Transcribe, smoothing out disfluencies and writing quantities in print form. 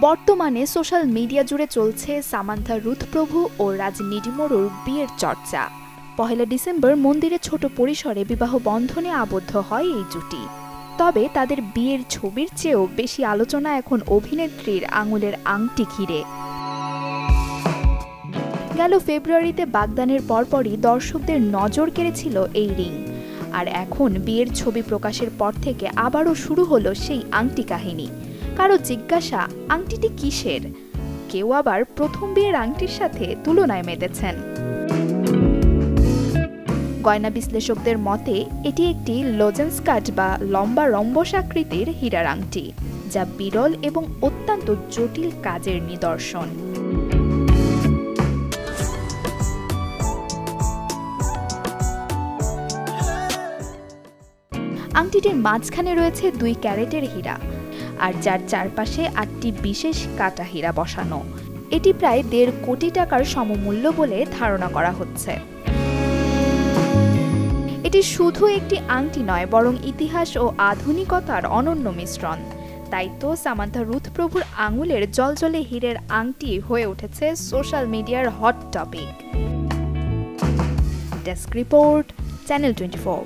বর্তমানে social media জুড়ে চলছে সামান্থা রুথ প্রভু ও রাজ নিডিমোরোর বিয়ের চর্চা। ১ ডিসেম্বর মন্দিরে ছোট পরিসরে বিবাহ বন্ধনে আবদ্ধ হয় এই জুটি। তবে তাদের বিয়ের ছবির চেয়েও বেশি আলোচনা এখন অভিনেত্রীর আঙুলের আংটি ঘিরে। গেল ফেব্রুয়ারিতে বাগদানের পরপরই দর্শকদের নজর কেড়েছিল এই রিং। আর এখন বিয়ের ছবি প্রকাশের পর থেকে আবারও শুরু হলো সেই আংটি কাহিনী। কারো জিজ্ঞাসা, আংটিটি কিসের? কেউ আবার প্রথম বিয়ের আংটির সাথে তুলনায় মেতেছেন। গয়না বিশ্লেষকদের মতে এটি একটি লোজেন্স কাট বা লম্বা রম্বস আকৃতির হীরার আংটি, যা বিরল এবং অত্যন্ত জটিল কাজের নিদর্শন। আংটিটির মাঝখানে রয়েছে 2 ক্যারেটের হীরা, আর যার চারপাশে 8টি বিশেষ কাটা হীরা বসানো। এটি প্রায় 1.5 কোটি টাকার সমমূল্য বলে ধারণা করা হচ্ছে। এটি শুধু একটি আংটি নয়, বরং ইতিহাস ও আধুনিকতার অনন্য মিশ্রণ। তাই তো সামান্থা রুথ প্রভুর আঙুলের জ্বলজ্বলে হীরের আংটি হয়ে উঠেছে সোশ্যাল মিডিয়ার hot topic. Desk report, channel 24।